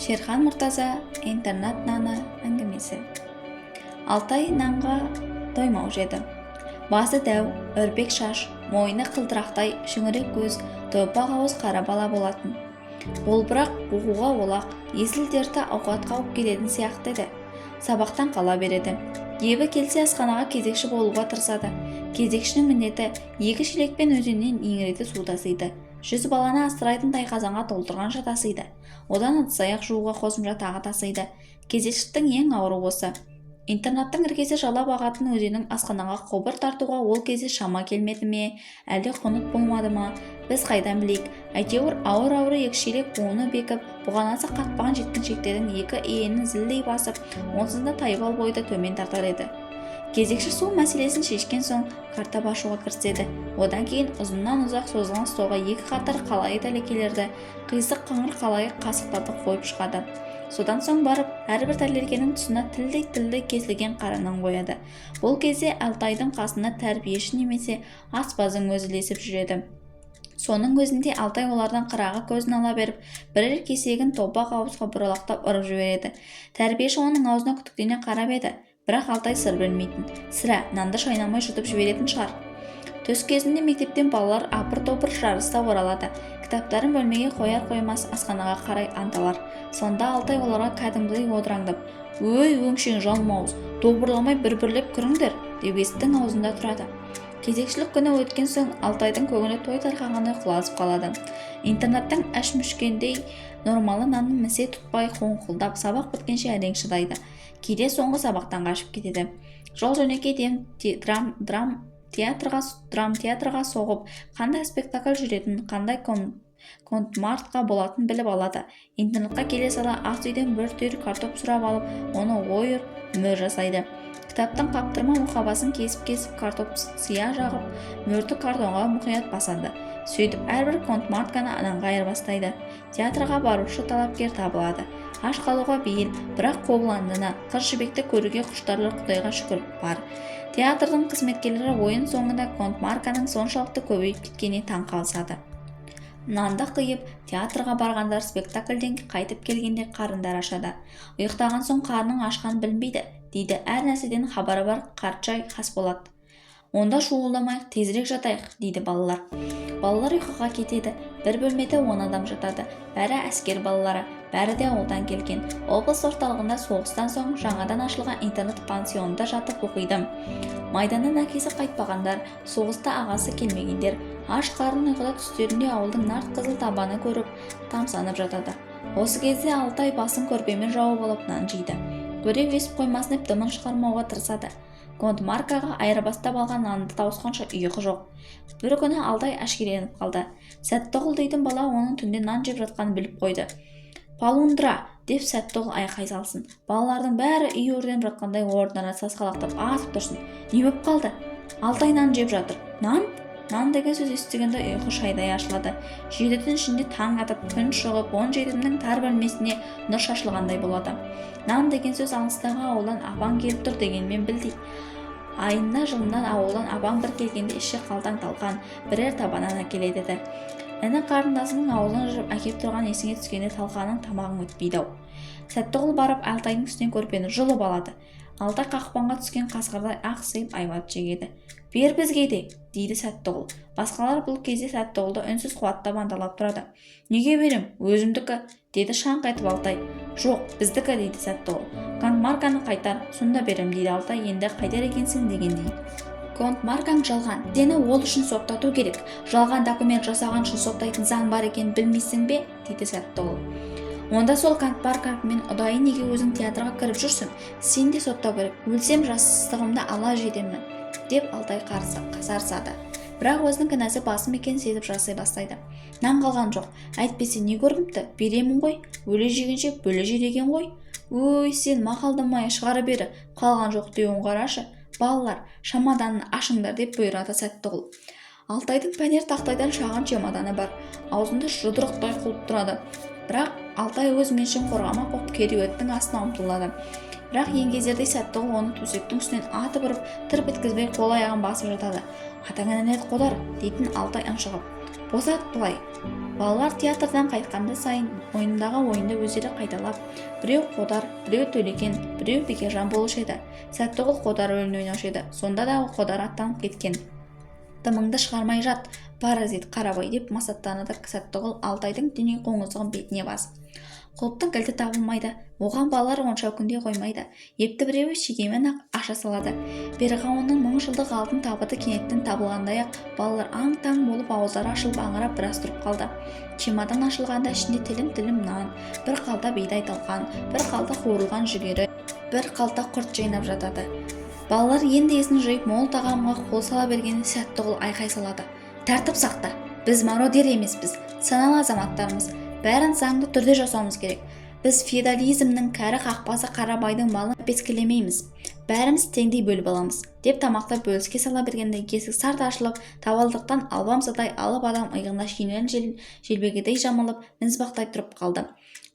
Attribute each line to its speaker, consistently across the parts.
Speaker 1: Шерхан Мұртаза интернат наны әңгімесі. Алтай нанға тоймау жеді. Басы дәу, өрбек шаш, мойны қылдырақтай, шүңірек көз, топақ ауыз қара бала болатын. Ол бірақ оқуға олақ, есіл дерті ауқатқа алып келетін сияқты еді. Сабақтан қала береді. Ебі келсе асханаға кезекші болуға тырысады. Кезекшінің міндеті екі шелекпен өзеннен еңіреті су тасиды. 100 баланы асырайтын тайқазанға толтырғанша тасиды. Одан ыдыс-аяқ жууға қосымша тағы тасиды. Кезекшіліктің ең ауыры осы. Интернаттың іргесі жалап ағатын өзеннің асханаға қобыр тартуға ол кезде шама келмеді ме, әлде қонып болмады ма, біз қайдан білейік. Әйтеуір ауыр-ауыр екі шелек буыны бекіп, бұғанасы қатпаған жеткіншектердің екі иенін зілдей басып, онсыз да тайбал бойды төмен тартар еді. Кезекші су мәселесін шешкен соң картап ашуға кіріседі. Одан кейін ұзыннан ұзақ созылған столға екі қатар қалайы тәлекелерді, қисық қыңыр қалайы қасықтарды қойып шығады. Содан соң барып, әрбір тәлеркенің тұсына тілдей кесілген қаранын қояды. Бұл кезде Алтайдың қасына тәрбиеші немесе аспаздың өзі ілесіп жүреді. Соның өзінде Алтай олардан қырағы көзін ала беріп, бірер кесегін топақ ауызға бұралақтап ұрып жібереді. Тәрбиеші оның аузына күдіктене қарап еді, бірақ Алтай сыр бермейтін. Сірә нанды шайнамай жұтып жіберетін шығар. Төс кезінде мектептен балалар апыр-топыр жарыста оралады. Кітаптарын бөлмеге қояр-қоймас асханаға қарай анталар. Сонда Алтай оларға кәдімгідей одыраңдап: «Өй, өңшең жалмауыз, тобырламай бір-бірлеп кіріңдер!» деп есіктің аузында тұрады. Кезекшілік күні өткен соң Алтайдың көңілі той тарқағандай құлазып қалады. Интернаттың әшмүшкендей нормалы нанын місе тұтпай қоңқылдап сабақ біткенше әрең шыдайды. Кейде соңғы сабақтан қашып кетеді. Жол-жөнекей драм театрға соғып, қандай спектакль жүретін, қандай контмартқа болатын біліп алады. Интернатқа келе сала ас үйден бір түйір картоп сұрап алып, оны ойыр мөр жасайды. Кітаптың қаптырма мұқабасын кесіп картоп сия жағып, мөрді картонға мұқият басады. Сөйтіп әрбір контмартканы ананға айырбастайды. Театрға барушы талапкер табылады. Аш қалуға бейіл, бірақ қобыландыны, қыз жібекті көруге құштарлар Құдайға шүкір бар. Театрдың қызметкерлері ойын соңында контмарканың соншалықты көбейіп кеткеніне таң қалысады. Нанды қиып, театрға барғандар спектакльден қайтып келгенде қарындар ашады. Ұйықтаған соң қарның ашқан білінбейді, дейді әр нәрседен хабары бар Қартжай Хасболат. Онда шуылдамайық, тезірек жатайық, дейді балалар. Балалар ұйқыға кетеді. Бір бөлмеде 10 адам жатады. Бәрі әскер балалары, бәрі де ауылдан келген. Облыс орталығында соғыстан соң жаңадан ашылған интернат пансионында жатып оқиды. Майданнан әкесі қайтпағандар, соғыста ағасы келмегендер, аш қарын ұйқыда түстерінде ауылдың нарт қызыл табаны көріп, тамсанып жатады. Осы кезде Алтай басын көрпемен жауып алып нан жейді. Көре өсіп қоймасын деп дымын шығармауға тырысады. Контмаркаға айырбастап алған нанды тауысқанша ұйқы жоқ. Бір күні Алтай әшкеленіп қалды. Сәттіғұл дейтін бала оның түнде нан жеп жатқанын біліп қойды. «Полундра!» деп Сәттіғұл айқай салсын. Балалардың бәрі үй өрденіп жатқандай орындана сасқалақтап атып тұрсын. Не болып қалды? Алтай нан жеп жатыр. Нан? Нан деген сөз естігенде ұйқы шайдай ашылады. 7-дің ішінде таң атып, күн шығып, 17-дің тар бөлмесіне нұр шашылғандай болады. Нан деген сөз алыстағы ауылдан апаң келіп тұр дегенмен білді. Айына жылынан ауылдан апаң бір келгенде іші қалтаң-талқан, бірер табанан әкеледі. Әні қарындасының ауылдан жүріп әкеп тұрған есіңе түскенде талқаның тамағың өтпейді. Сәттіғұл барып Алтайдың үстінен көрпені жұлып алады. Алтай қақпанға түскен қасқырдай ақсиып айбат жегеді. «Бер бізге де!» дейді Сәттіғұл. Басқалар бұл кезде Сәттіғұлды үнсіз қуаттап анталап тұрады. «Неге берем? Өзімдікі!» деді шаңқ етіп Алтай. «Жоқ, біздікі!» дейді Сәттіғұл. «Контмарканы қайтар, сонда берем!» дейді Алтай. «Енді қайтар екенсің» дегендей. «Контмаркаң жалған, сені ол үшін соттату керек. Жалған документ жасаған үшін соттайтын заң бар екенін білмейсің бе?» дейді Сәттіғұл. «Онда сол контмаркамен ұдайы неге өзің театрға кіріп жүрсің? Сен де соттау керек. Өлсем жастығымды ала жетемін» деп Алтай қасарысады. Бірақ өзінің кінәсі басым екенін сезіп жасай бастайды. «Нан қалған жоқ. Әйтпесе не көрініпті? Беремін ғой. Өле жегенше бөле жер деген ғой. Өй, сен мақалдамай шығарып бері. Қалған жоқ деуін қарашы. Балалар, шамаданын ашыңдар» деп бұйырады Сәттіғұл. Алтайдың пәнер тақтайдан шағын чемоданы бар. Аузында жұдырықтай құлып тұрады. Бірақ Алтай өз меншігін қорғамақ боп кереуеттің астына ұмтылады. Бірақ еңгезердей Сәттіғұл оны төсектің үстінен атып ұрып, тырп еткізбей қол аяғын басып жатады. «Атаңа нәлет қодар» дейтін Алтай ыншығып. босат былай. Балалар театрдан қайтқанда сайын ойындағы ойынды өздері қайталап, біреу Қодар, біреу Төлекен, біреу Бекежан болушы еді. Сәттіғұл Қодар рөлін ойнаушы еді. Сонда да Қодар аттанып кеткен. Дымыңды шығармай жат, паразит Қарабай деп масаттанады Сәттіғұл Алтайдың дүние қоңыздығын бетіне басып. Құлыптың кілті табылмайды, оған балалар онша күнде қоймайды. Епті біреуі шегемен-ақ аша салады. Перғауынның 1000 жылдық алтын табыты кенеттен табылғандай-ақ балалар аң-таң болып ауыздары ашылып аңырап біраз тұрып қалды. Чемодан ашылғанда ішінде тілім-тілім нан, бір қалта бидай талқан, бір қалта қуырылған жүгері, бір қалта құрт жайнап жатады. Балалар енді есін жиып мол тағамға қол сала бергенде Сәттіғұл айқай салады. Тәртіп сақта, біз мародер емеспіз, саналы азаматтармыз. Бәрін заңды түрде жасауымыз керек. Біз феодализмнің кәрі қақпасы Қарабайдың малын пескілемейміз. Бәріміз теңдей бөліп аламыз, деп тамақта бөліске сала бергенде есік сарт ашылып, табалдырықтан албамсадай алып адам иығына шинелін желбегедей жамылып, мізбақтай тұрып қалды.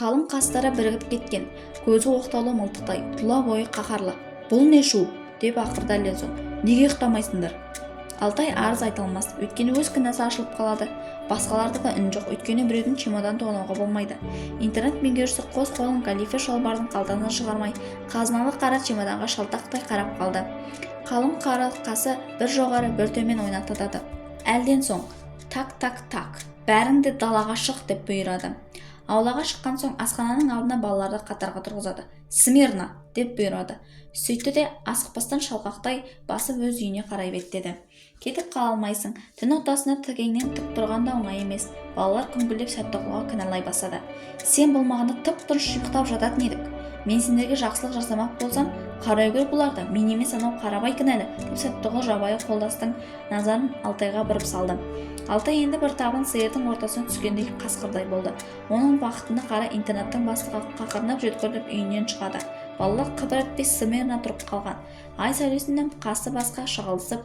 Speaker 1: Қалың қастары бірігіп кеткен, көзі оқтаулы мылтықтай, тұла бойы қаһарлы. Бұл не шу? деп ақырды әлден соң. Неге ұйықтамайсыңдар? Алтай арыз айта алмас, өйткені өз кінәсі ашылып қалады. Басқаларда да үн жоқ, өйткені біреудің чемодан тонауға болмайды. Интернет меңгерушісі қос қолын галифе шалбардың қалтасынан шығармай, қазыналы қара чемоданға шалтақтай қарап қалды. Қалың қаралқасы бір жоғары, бір төмен ойнатады. Әлден соң, так, бәріңді далаға шық деп бұйырады. Аулаға шыққан соң асхананың алдына балаларды қатарға тұрғызады. Смирно деп бұйырады. Сөйтті де асықпастан шалқақтай басып өз үйіне қарай беттеді. Кетіп қала алмайсың, түн ортасында тігеңнен тік тұрғанда оңай емес. Балалар күңкілдеп Сәттіғұлға кінәлай бастады. Сен болмағанда тып-тыныш ұйықтап жататын едік. Мен сендерге жақсылық жасамақ болсам, қарай гөр бұларды, мен емес анау Қарабай кінәлі, деп Сәттіғұл жабайы қолдастың назарын Алтайға бұрып салды. Алтай енді бір табын сиырдың ортасына түскендей қасқырдай болды. Оның бақытына қара интернаттың бастығы қақырынып жөткіріп үйінен шығады. Балалар қыбыр етпей смирно тұрып қалған. Ай сәулесінен қасы басқа шағылысып,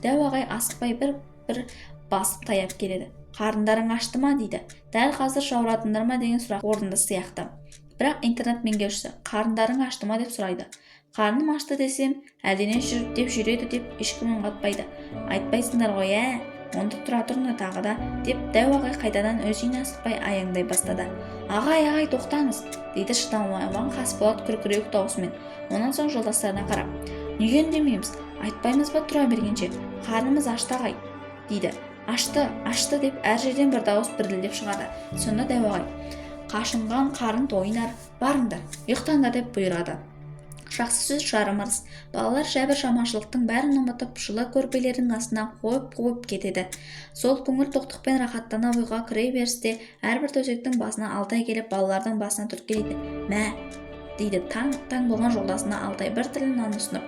Speaker 1: дәу ағай асықпай бір басып таяп келеді. Қарындарың ашты ма дейді. Дәл қазір жаурадыңдар ма деген сұрақ орынды сияқты. Бірақ интернет меңгерушісі қарындарың ашты ма деп сұрайды. Қарным ашты десем, әлдене жүреді деп ешкім үн қатпайды. Айтпайсыңдар ғой, онда тұра тұрыңдар тағы да, деп дәу ағай қайтадан өз үйіне асықпай аяңдай бастады. Ағай, тоқтаңыз, дейді шыдамаған Қасболат күркірек дауысымен. Онан соң жолдастарына қарап, неге үндемейміз, айтпаймыз ба тұра бергенше, қарнымыз ашты ағай, дейді. Ашты деп әр жерден бір дауыс бірділдеп шығады. Сонда дәу ағай, қашынған қарын тойынар, барыңдар, ұйықтаңдар деп бұйырады. Жақсы сөз жарымырыз. Балалар жәбір жаманшылықтың бәрін ұмытып, жылы көрпелердің астына қойып кетеді. Сол көңіл тоқтықпен рахаттана ойға кіре берісте, әрбір төсектің басына Алтай келіп, балалардың басына түрткелейді. Мә, дейді таң болған жолдасына Алтай бір тілін нан ұсынып.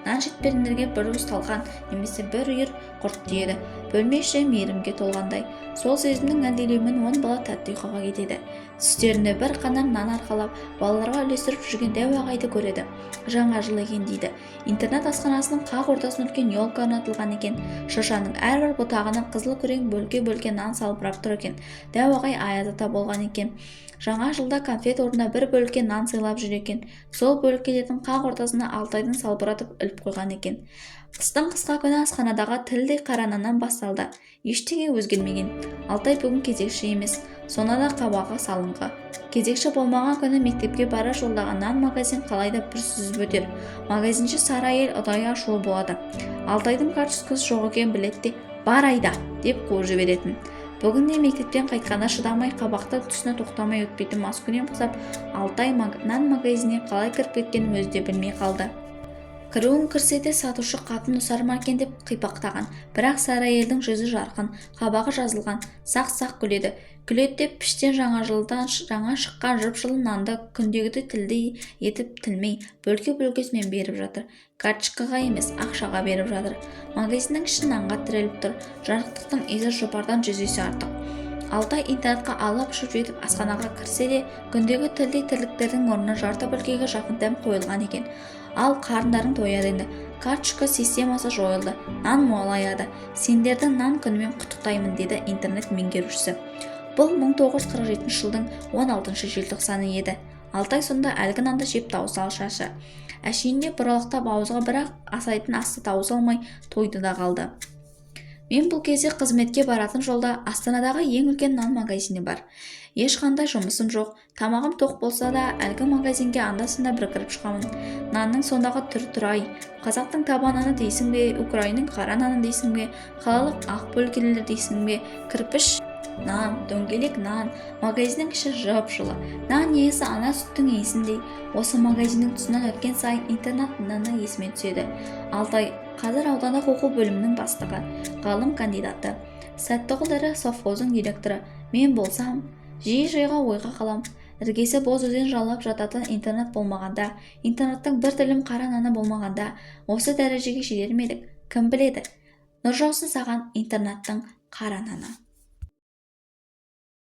Speaker 1: Нан жетпегендерге бір уыс талқан немесе бір үйір құрт тиеді. Бөлме іші мейірімге толғандай. Сол сезімнің әлдилеуімен 10 бала тәтті ұйқыға кетеді. Түстерінде бір қанар нан арқалап, балаларға үлестіріп жүрген дәу ағайды көреді. Жаңа жыл екен дейді. Интернат асханасының қақ ортасына үлкен елка орнатылған екен. Шыршаның әрбір бұтағына қызыл күрең бөлке нан салбырап тұр екен. Дәу ағай аяз ата болған екен. Жаңа жылда конфет орнына бір бөлке нан сыйлап жүр екен. Сол бөлкелердің қақ ортасына Алтайдың салбыратып іліп қойған екен. Қыстың қысқа күні асханадағы тілдей қара наннан басталды. Ештеңе өзгермеген. Алтай бүгін кезекші емес, сонда да қабағы салыңқы. Кезекші болмаған күні мектепке бара жолдағы нан магазин қалайда бір сүзіп өтер. Магазинші сары әйел ұдайы ашулы болады. Алтайдың карточкасы жоқ екен білетте, бар айда деп қуып жіберетін. Бүгінде мектептен қайтқанда шыдамай қабақта тұсына тоқтамай өтпейтін маскүнем қызап, Алтай нан магазиніне қалай кіріп кеткенін өзі де білмей қалды. Кіруін кірсе де сатушы қатын ұсар ма екен деп қипақтаған. Бірақ сары әйелдің жүзі жарқын, қабағы жазылған, сақ-сақ күледі. Күледі деп піштен жаңа шыққан жып-жылы нанды күндегіді тілдей етіп тілмей, бөлке-бөлкесімен беріп жатыр. Карточкаға емес, ақшаға беріп жатыр. Магазиннің іші нанға тіреліп тұр. Жарықтықтың иісі жұпардан 100 есе артық. Алтай интернатқа алып ұшып жетіп асханаға кірсе де, күндегі тілдей тірліктердің орнына жарты бөлкеге жақын дәм қойылған екен. Ал қарындарың тояды енді. Карточка системасы жойылды. Нан молаяды. Сендерді нан күнімен құттықтаймын, деді интернет меңгерушісі. Бұл 1947 жылдың 16 желтоқсаны еді. Алтай сонда әлгі нанды жеп дауыс алшашы. Әшейінде бұралықтап ауызға бірақ асайтын асты дауыс алмай тойды да қалды. Мен бұл кезде қызметке баратын жолда Астанадағы ең үлкен нан магазині бар. Ешқандай жұмысым жоқ, тамағым тоқ болса да, әлгі магазинге анда-санда бір кіріп шығамын. Нанның сондағы түр-түрай, қазақтың таба наны дейсің бе, украинның қара наны дейсің бе, қалалық ақ бөлгелер дейсің бе, кірпіш нан, дөңгелек нан, магазиннің іші жып-жылы. Нан иесі ана сүттің иесіндей. Осы магазиннің тұсынан өткен сайын интернат наны есіме түседі. Алтай қазір аудандық оқу бөлімінің бастығы, ғалым кандидаты, Сәттіғұл совхоздың директоры. Мен болсам, жиі-жиыға ойға қалам. Іргесі боз өзен жалап жататын интернат болмағанда, интернаттың бір тілім қара наны болмағанда, осы дәрежеге жетер ме едік? Кім біледі? Нұр жаусын саған интернаттың қара наны.